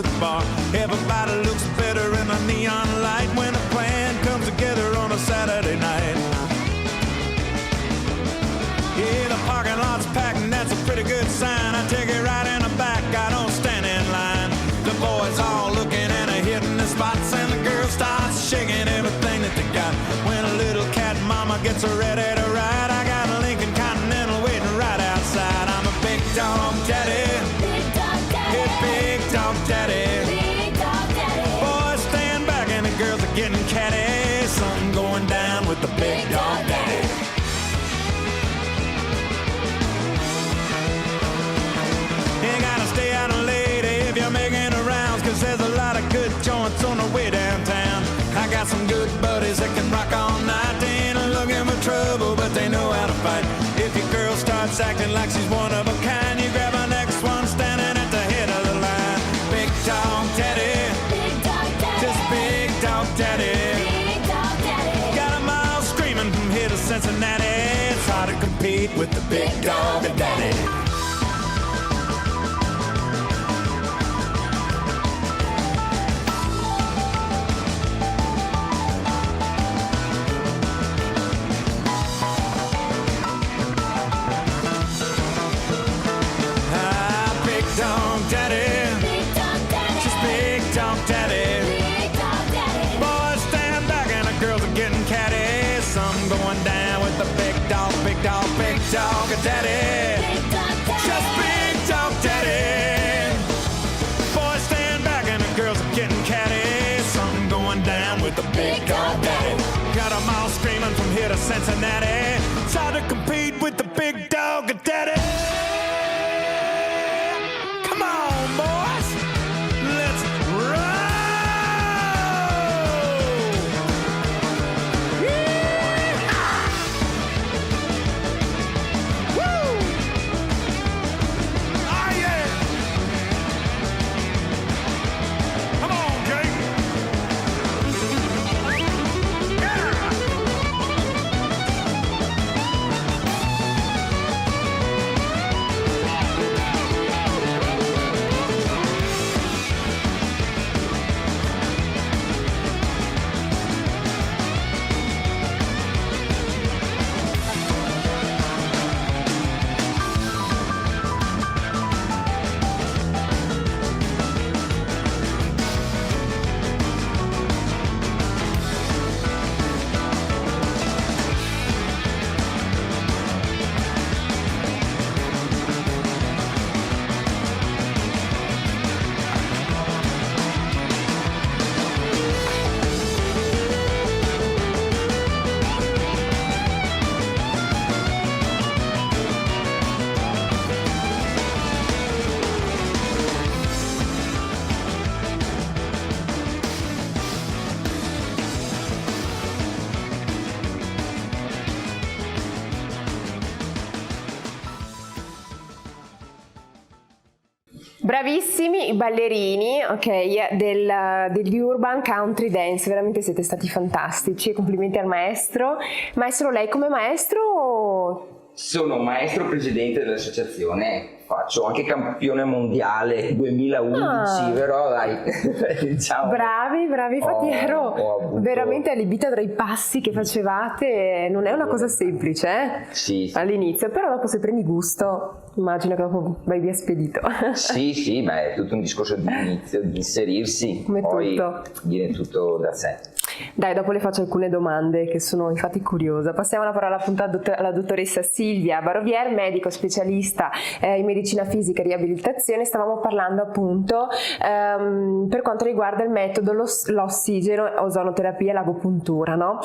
to the bar. Everybody looks better in a neon light when a plan comes together on a Saturday night. Yeah, the parking lot's packed and that's a pretty good sign. I take it right in the back, I don't stand in line. The boys all looking and hitting the spots, and the girls start shaking everything that they got. When a little cat mama gets ready to ride, I got a Lincoln Continental waiting right outside. I'm a big dog daddy, Big dog daddy, yeah, big dog daddy. big dog daddy, Boys stand back and the girls are getting catty. Something going down with the big dog daddy. You gotta stay out late if you're making the rounds, 'cause there's a lot of good joints on the way downtown. I got some good buddies that can rock all night. They ain't looking for trouble, but they know how to fight. If your girl starts acting like she's one of a kind, you grab the next one standing at the head of the line. Big dog daddy, big dog daddy, just big dog daddy. big dog daddy, Got 'em all screaming from here to Cincinnati. It's hard to compete with the big dog daddy. Big dog daddy, big dog daddy, just big dog daddy. big dog daddy, Boys stand back and the girls are getting catty. Something going down with the big dog daddy. big dog daddy, Just big dog daddy. Boys stand back and the girls are getting catty. Something going down with the big dog daddy. Got 'em all screaming from here to Cincinnati. It's hard to compete with the big dog daddy. Come on, boys. Let's roll. Yeehaw! Woo! Oh, yeah. Come on, Jake. Yeah. Bravissimi i ballerini, ok, degli Urban Country Dance, veramente siete stati fantastici e complimenti al maestro. Maestro, lei come maestro? Sono maestro presidente dell'associazione, faccio anche campione mondiale 2011, però dai, diciamo. Bravi, infatti ho ero avuto... veramente allibita dai passi che facevate, non è una cosa semplice, Sì. all'inizio, però dopo se prendi gusto, immagino che dopo vai via spedito. Sì, beh, è tutto un discorso di inizio, di inserirsi, Come poi tutto. viene tutto da sé. Dai, dopo le faccio alcune domande che sono infatti curiosa. Passiamo la parola appunto alla dottoressa Silvia Barovier, medico specialista in medicina fisica e riabilitazione. Stavamo parlando appunto per quanto riguarda il metodo l'ossigeno, ozonoterapia e l'agopuntura, no?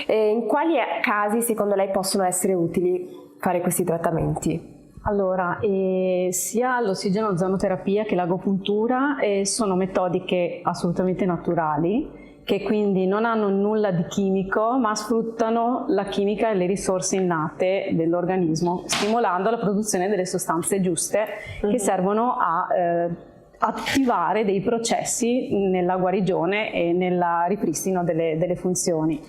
In quali casi secondo lei possono essere utili fare questi trattamenti? Allora, sia l'ossigeno ozonoterapia che l'agopuntura sono metodiche assolutamente naturali, che quindi non hanno nulla di chimico, ma sfruttano la chimica e le risorse innate dell'organismo, stimolando la produzione delle sostanze giuste che servono a attivare dei processi nella guarigione e nel ripristino delle funzioni.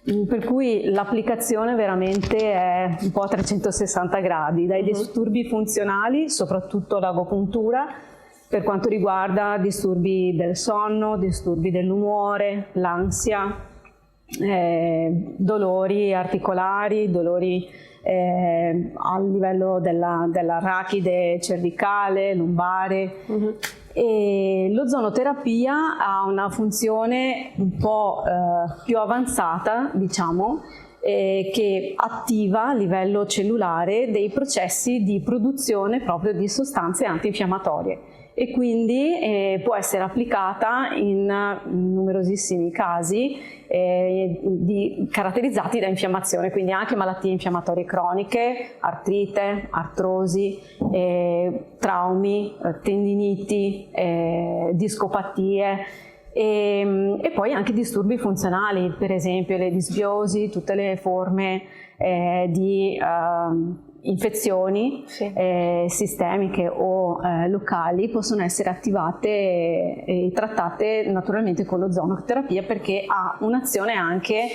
Per cui l'applicazione veramente è un po' a 360 gradi, dai disturbi funzionali, soprattutto l'agopuntura, per quanto riguarda disturbi del sonno, disturbi dell'umore, l'ansia, dolori articolari, dolori a livello dell'arachide cervicale, lombare. E l'ozonoterapia ha una funzione un po' più avanzata, diciamo, che attiva a livello cellulare dei processi di produzione proprio di sostanze antinfiammatorie, e quindi può essere applicata in numerosissimi casi caratterizzati da infiammazione, quindi anche malattie infiammatorie croniche, artrite, artrosi, traumi, tendiniti, discopatie. E poi anche disturbi funzionali, per esempio le disbiosi, tutte le forme di infezioni sistemiche o locali possono essere attivate e trattate naturalmente con l'ozonoterapia, perché ha un'azione anche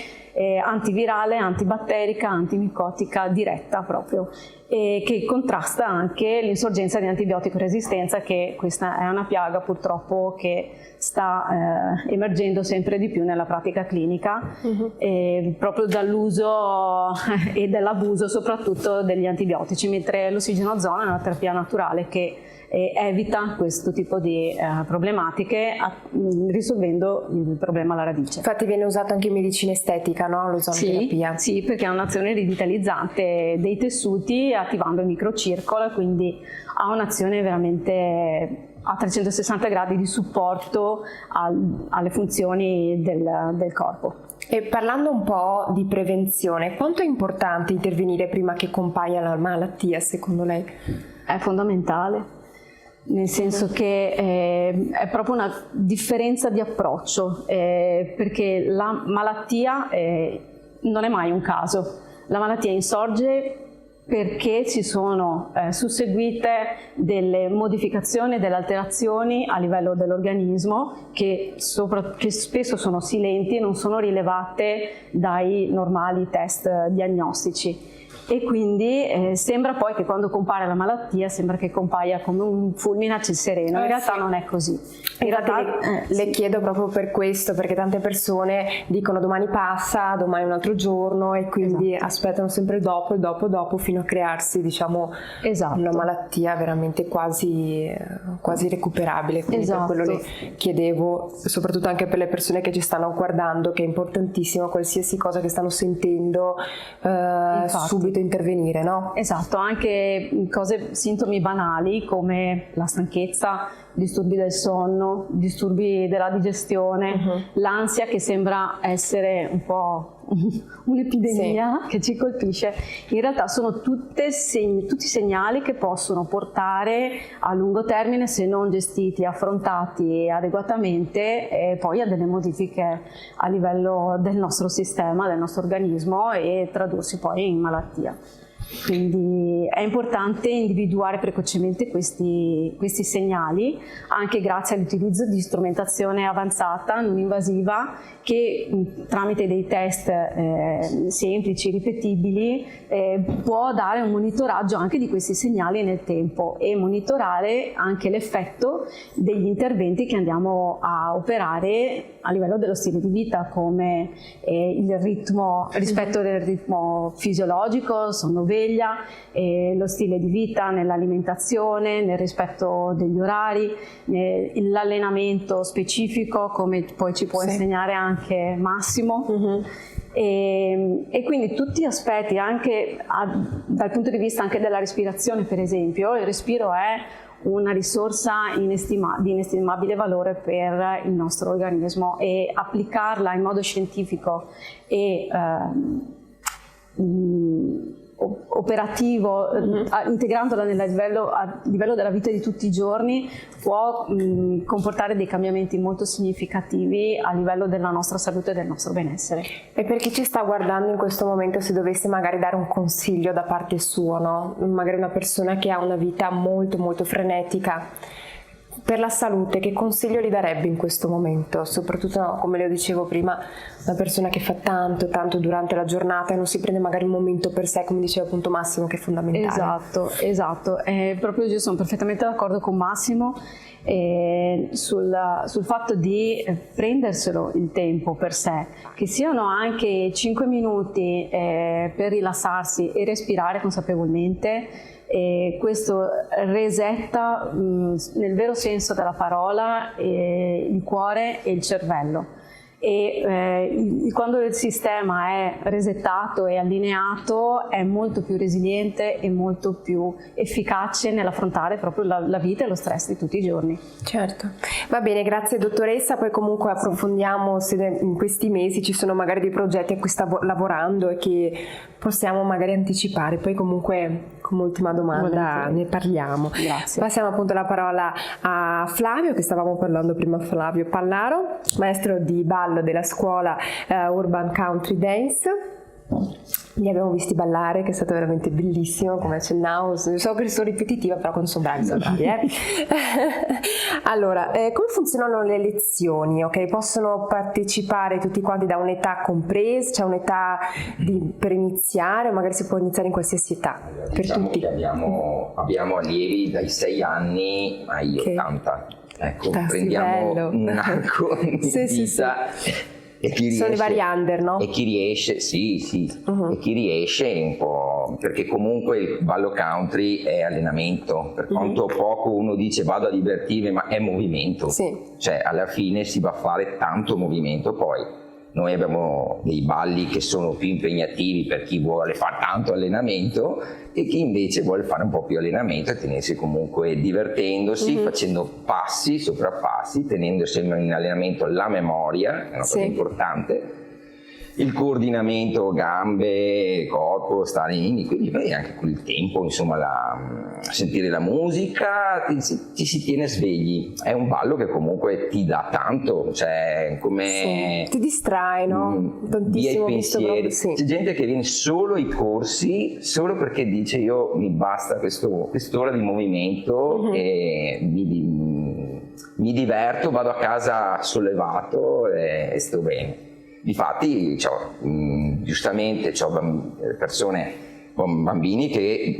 antivirale, antibatterica, antimicotica diretta proprio, e che contrasta anche l'insorgenza di antibiotico resistenza, che questa è una piaga purtroppo che sta emergendo sempre di più nella pratica clinica, proprio dall'uso e dall'abuso soprattutto degli antibiotici, mentre l'ossigenozono è una terapia naturale che evita questo tipo di problematiche, risolvendo il problema alla radice. Infatti viene usato anche in medicina estetica, no? L'ozonoterapia. Sì, perché ha un'azione rivitalizzante dei tessuti, attivando il microcircolo, quindi ha un'azione veramente a 360 gradi di supporto alle funzioni del corpo. E parlando un po' di prevenzione, quanto è importante intervenire prima che compaia la malattia, secondo lei? È fondamentale, nel senso che è proprio una differenza di approccio, perché la malattia non è mai un caso. La malattia insorge perché ci sono susseguite delle modificazioni, delle alterazioni a livello dell'organismo che spesso sono silenti e non sono rilevate dai normali test diagnostici. E quindi sembra poi che quando compare la malattia sembra che compaia come un fulmine a ciel sereno, in realtà non è così. In realtà le chiedo proprio per questo, perché tante persone dicono domani passa, domani è un altro giorno, e quindi aspettano sempre il dopo fino a crearsi, diciamo, una malattia veramente quasi recuperabile. Quindi per quello le chiedevo, soprattutto anche per le persone che ci stanno guardando, che è importantissimo qualsiasi cosa che stanno sentendo subito intervenire, no? Esatto, anche sintomi banali come la stanchezza, disturbi del sonno, disturbi della digestione, l'ansia, che sembra essere un po' un'epidemia che ci colpisce, in realtà sono tutti segnali che possono portare a lungo termine, se non gestiti, affrontati adeguatamente, poi a delle modifiche a livello del nostro sistema, del nostro organismo, e tradursi poi in malattia. Quindi è importante individuare precocemente questi segnali, anche grazie all'utilizzo di strumentazione avanzata, non invasiva, che tramite dei test semplici, ripetibili, può dare un monitoraggio anche di questi segnali nel tempo e monitorare anche l'effetto degli interventi che andiamo a operare a livello dello stile di vita, come il ritmo, rispetto del ritmo fisiologico, sonno-veglia, lo stile di vita nell'alimentazione, nel rispetto degli orari, l'allenamento specifico, come poi ci può insegnare anche Massimo. E quindi tutti gli aspetti, anche dal punto di vista anche della respirazione, per esempio. Il respiro è una risorsa di inestimabile valore per il nostro organismo, e applicarla in modo scientifico e operativo, integrandola a livello della vita di tutti i giorni, può comportare dei cambiamenti molto significativi a livello della nostra salute e del nostro benessere. E per chi ci sta guardando in questo momento, se dovesse magari dare un consiglio da parte sua, no? Magari una persona che ha una vita molto molto frenetica per la salute, che consiglio gli darebbe in questo momento? Soprattutto, come le dicevo prima, una persona che fa tanto durante la giornata e non si prende magari un momento per sé, come diceva appunto Massimo, che è fondamentale. Esatto, proprio io sono perfettamente d'accordo con Massimo sul fatto di prenderselo il tempo per sé, che siano anche 5 minuti per rilassarsi e respirare consapevolmente. E questo resetta nel vero senso della parola il cuore e il cervello. E quando il sistema è resettato e allineato è molto più resiliente e molto più efficace nell'affrontare proprio la vita e lo stress di tutti i giorni. Certo, va bene, grazie dottoressa, poi comunque approfondiamo se in questi mesi ci sono magari dei progetti a cui sta lavorando e che possiamo magari anticipare, poi comunque come ultima domanda ne parliamo. Grazie. Passiamo appunto la parola a Flavio, che stavamo parlando prima, Flavio Pallaro, maestro di ballo della scuola Urban Country Dance. Li abbiamo visti ballare, che è stato veramente bellissimo, come accennavo. So che sono ripetitiva, però quando sono bravi sono bravi. Allora, come funzionano le lezioni? Ok, possono partecipare tutti quanti da un'età compresa? C'è un'età per iniziare, o magari si può iniziare in qualsiasi età? Per Diciamo tutti. che abbiamo allievi dai 6 anni ai 80. Ecco, prendiamo bello. un arco di vita. E chi riesce, sono i vari under, no? E chi riesce, sì, e chi riesce un po', perché comunque il ballo country è allenamento, per quanto poco uno dice vado a divertirmi, ma è movimento, cioè alla fine si va a fare tanto movimento. Poi noi abbiamo dei balli che sono più impegnativi per chi vuole fare tanto allenamento e chi invece vuole fare un po' più allenamento e tenersi comunque divertendosi, facendo passi, soprappassi, tenendo sempre in allenamento la memoria, che è una cosa importante, il coordinamento gambe, corpo, stare in, quindi poi anche con il tempo, insomma, sentire la musica, ti si tiene svegli. È un ballo che comunque ti dà tanto, cioè come ti distrae, no? Tantissimo, via i pensieri. C'è gente che viene solo ai corsi solo perché dice io mi basta quest'ora di movimento e mi diverto, vado a casa sollevato e sto bene. Difatti giustamente ho persone con bambini che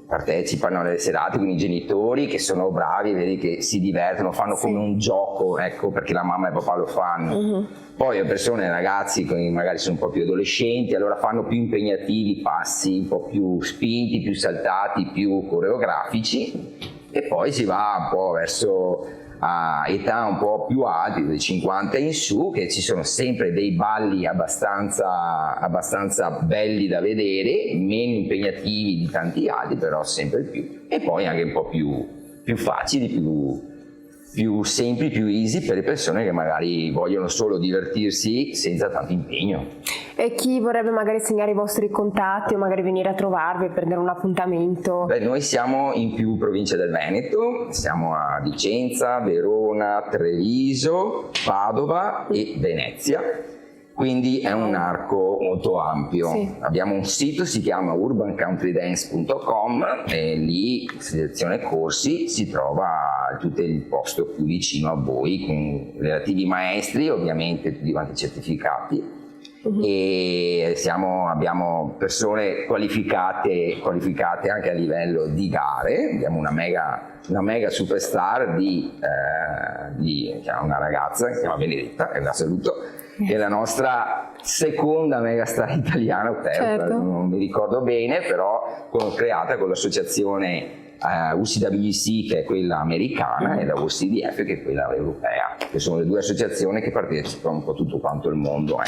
partecipano alle serate, quindi i genitori che sono bravi, vedi che si divertono, fanno come un gioco, ecco, perché la mamma e il papà lo fanno. Poi ho persone, ragazzi che magari sono un po' più adolescenti, allora fanno più impegnativi passi, un po' più spinti, più saltati, più coreografici, e poi si va un po' verso a età un po' più alte, dai 50 in su, che ci sono sempre dei balli abbastanza belli da vedere, meno impegnativi di tanti altri, però sempre più, e poi anche un po' più facili, più semplici, più easy per le persone che magari vogliono solo divertirsi senza tanto impegno. E chi vorrebbe magari segnare i vostri contatti o magari venire a trovarvi e prendere un appuntamento? Beh, noi siamo in più province del Veneto, siamo a Vicenza, Verona, Treviso, Padova e Venezia, quindi è un arco molto ampio. Abbiamo un sito, si chiama urbancountryDance.com, e lì, selezione corsi, si trova tutto il posto più vicino a voi, con relativi maestri, ovviamente tutti quanti certificati. E abbiamo persone qualificate anche a livello di gare. Abbiamo una mega superstar una ragazza che si chiama Benedetta, e la saluto, che è la nostra seconda mega star italiana o terza, non mi ricordo bene, però creata con l'associazione UCWC, che è quella americana, e la UCDF, che è quella europea, che sono le due associazioni che partecipano un po' tutto quanto il mondo.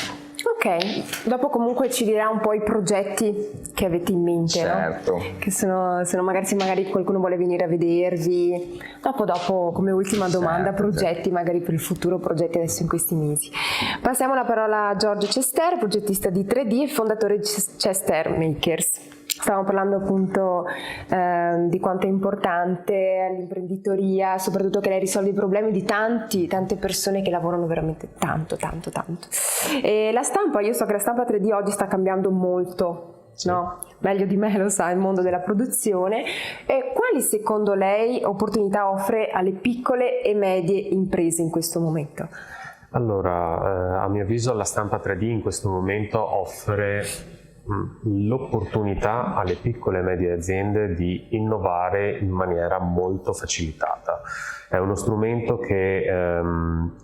Ok, dopo comunque ci dirà un po' i progetti che avete in mente, certo, no? Che sono magari, se magari qualcuno vuole venire a vedervi, dopo come ultima domanda, progetti magari per il futuro, progetti adesso in questi mesi. Passiamo la parola a Giorgio Cester, progettista di 3D e fondatore di Cester Makers. Stavamo parlando appunto di quanto è importante l'imprenditoria, soprattutto che lei risolve i problemi di tante persone che lavorano veramente tanto. E la stampa, io so che la stampa 3D oggi sta cambiando molto, no? Meglio di me lo sa il mondo della produzione. E quali secondo lei opportunità offre alle piccole e medie imprese in questo momento? Allora, a mio avviso la stampa 3D in questo momento offre l'opportunità alle piccole e medie aziende di innovare in maniera molto facilitata. È uno strumento che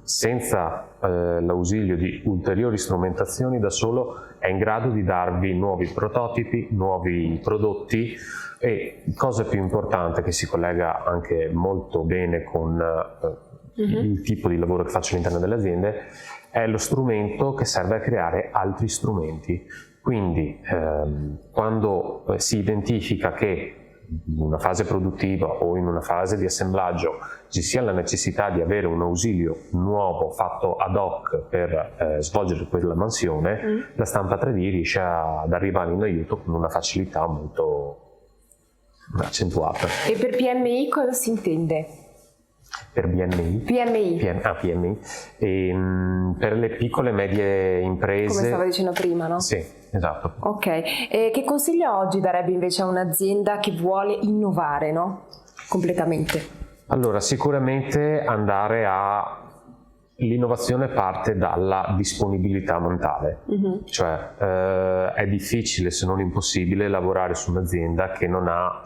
senza l'ausilio di ulteriori strumentazioni da solo è in grado di darvi nuovi prototipi, nuovi prodotti e, cosa più importante che si collega anche molto bene con il tipo di lavoro che faccio all'interno delle aziende, è lo strumento che serve a creare altri strumenti. Quindi quando si identifica che in una fase produttiva o in una fase di assemblaggio ci sia la necessità di avere un ausilio nuovo fatto ad hoc per svolgere quella mansione, la stampa 3D riesce ad arrivare in aiuto con una facilità molto accentuata. E per PMI cosa si intende? Per BMI? PMI. PMI. Per le piccole e medie imprese. Come stavo dicendo prima, no? Sì, esatto. Ok. E che consiglio oggi darebbe invece a un'azienda che vuole innovare, no? Completamente. Allora, sicuramente l'innovazione parte dalla disponibilità mentale, cioè è difficile, se non impossibile, lavorare su un'azienda che non ha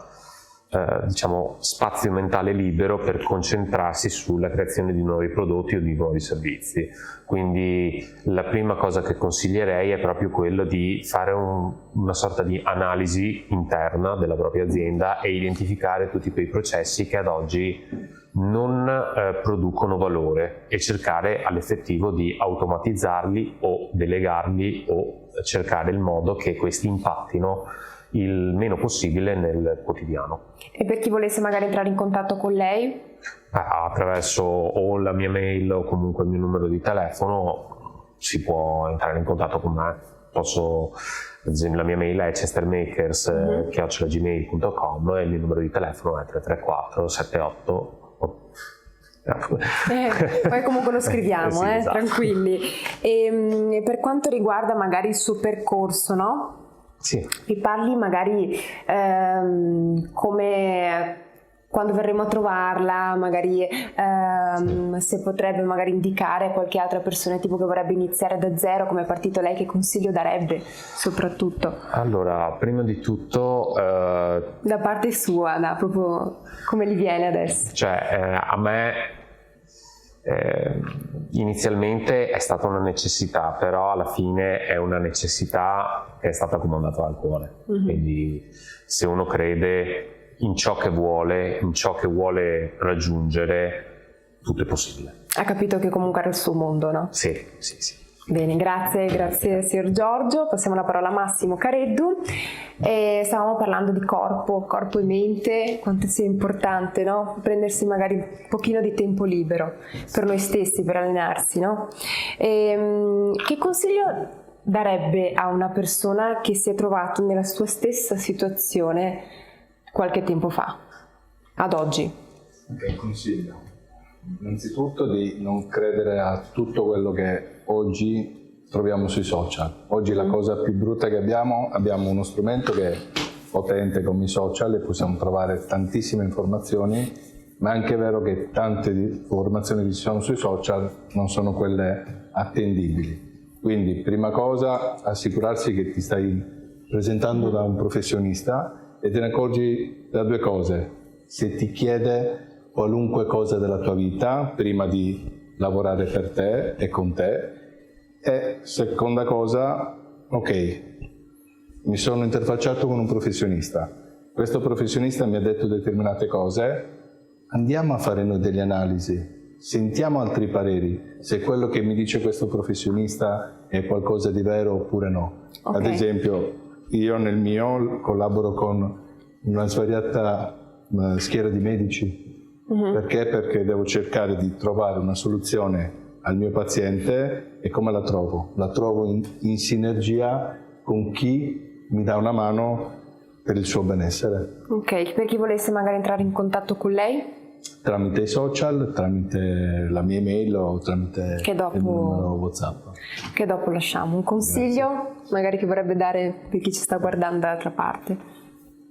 spazio mentale libero per concentrarsi sulla creazione di nuovi prodotti o di nuovi servizi. Quindi la prima cosa che consiglierei è proprio quello di fare una sorta di analisi interna della propria azienda e identificare tutti quei processi che ad oggi non producono valore e cercare all'effettivo di automatizzarli o delegarli o cercare il modo che questi impattino il meno possibile nel quotidiano. E per chi volesse magari entrare in contatto con lei? Attraverso o la mia mail o comunque il mio numero di telefono si può entrare in contatto con me. Ad esempio la mia mail è chestermakers@gmail.com e il mio numero di telefono è 334 78. Poi comunque lo scriviamo, sì, esatto. Tranquilli. E per quanto riguarda magari il suo percorso, no? Sì. Mi parli magari come quando verremo a trovarla, magari se potrebbe magari indicare qualche altra persona tipo che vorrebbe iniziare da zero, come è partito lei, che consiglio darebbe soprattutto? Allora, prima di tutto da parte sua, proprio come gli viene adesso? Cioè, a me inizialmente è stata una necessità, però alla fine è una necessità che è stata comandata dal cuore. Quindi se uno crede in ciò che vuole raggiungere, tutto è possibile. Ha capito che comunque era il suo mondo, no? Sì. Bene, grazie signor Giorgio. Passiamo la parola a Massimo Careddu. Stavamo parlando di corpo e mente, quanto sia importante, no? Prendersi magari un pochino di tempo libero per noi stessi, per allenarsi, no? Che consiglio darebbe a una persona che si è trovato nella sua stessa situazione qualche tempo fa, ad oggi? Ok, consiglio innanzitutto di non credere a tutto quello che oggi troviamo sui social. Oggi la cosa più brutta che abbiamo uno strumento che è potente come i social e possiamo trovare tantissime informazioni, ma è anche vero che tante informazioni che ci sono sui social non sono quelle attendibili. Quindi prima cosa, assicurarsi che ti stai presentando da un professionista e te ne accorgi da due cose: se ti chiede qualunque cosa della tua vita prima di lavorare per te e con te, e seconda cosa, ok, mi sono interfacciato con un professionista, questo professionista mi ha detto determinate cose, andiamo a fare noi delle analisi, sentiamo altri pareri, se quello che mi dice questo professionista è qualcosa di vero oppure no. Okay. Ad esempio, io nel mio collaboro con una svariata schiera di medici. Perché? Perché devo cercare di trovare una soluzione al mio paziente. E come la trovo? La trovo in sinergia con chi mi dà una mano per il suo benessere. Ok, per chi volesse magari entrare in contatto con lei? Tramite i social, tramite la mia email o tramite il numero WhatsApp. Che dopo lasciamo. Un consiglio magari che vorrebbe dare per chi ci sta guardando dall'altra parte?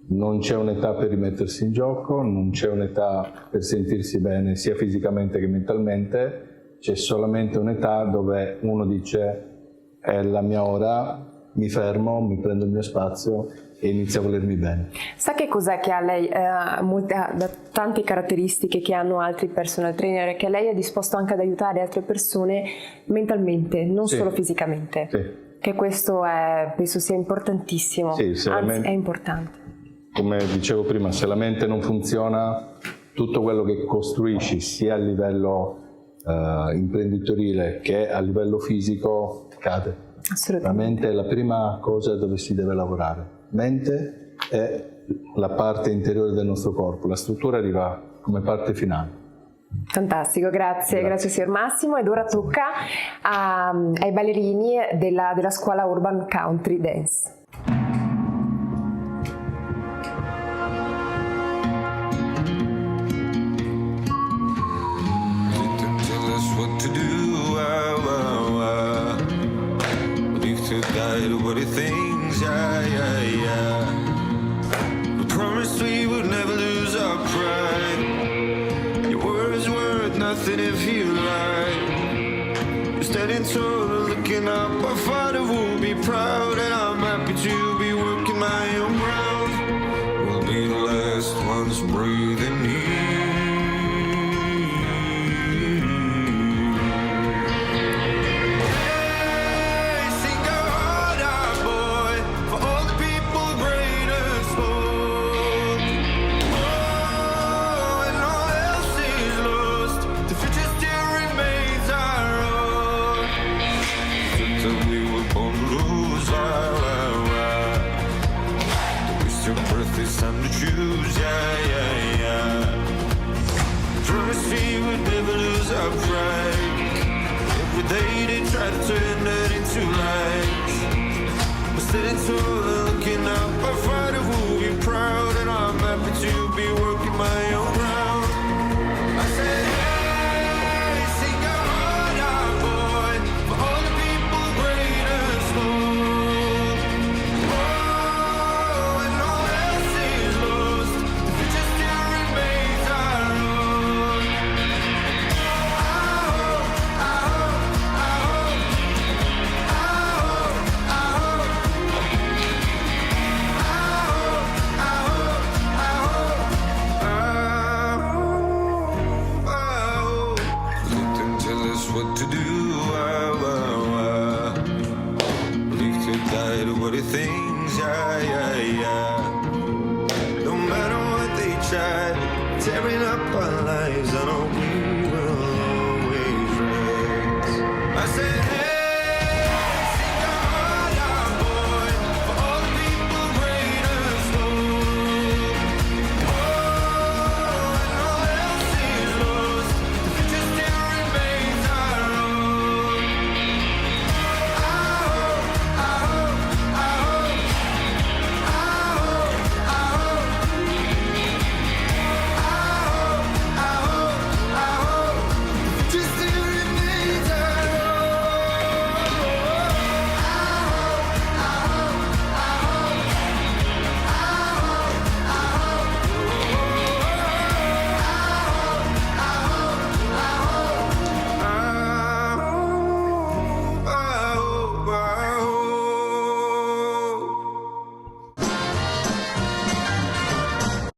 Non c'è un'età per rimettersi in gioco, non c'è un'età per sentirsi bene sia fisicamente che mentalmente, c'è solamente un'età dove uno dice è la mia ora, mi fermo, mi prendo il mio spazio e inizio a volermi bene. Sa che cos'è che ha lei, ha tante caratteristiche che hanno altri personal trainer, che lei è disposto anche ad aiutare altre persone mentalmente, non Sì. solo fisicamente? Sì. Che questo penso sia importantissimo, Sì, se la anzi mente- è importante. Come dicevo prima, se la mente non funziona, tutto quello che costruisci sia a livello imprenditoriale che a livello fisico cade. La Assolutamente. mente è la prima cosa dove si deve lavorare. Mente è la parte interiore del nostro corpo, la struttura arriva come parte finale. Fantastico, grazie signor Massimo. Ed ora tocca ai ballerini della scuola Urban Country Dance. Didn't tell us what to do. Leave to guide what it thinks. We promised we would never lose our pride. Your words worth nothing if you lie. You're standing tall and looking up. Our father will be proud, and I'm happy to be working my own ground. We'll be the last ones breathing here. It's time to choose, Promise we would never lose our pride. Every day they try to turn that into lies. We're standing tall and looking up. Our fighter will be proud, and I'm happy to be working my own round. I said, hey, sing your heart out, boy, for all the people great and small. What to do, Believe to guide what it thinks, No matter what they try, tearing up our lives, I know we will always rise. I said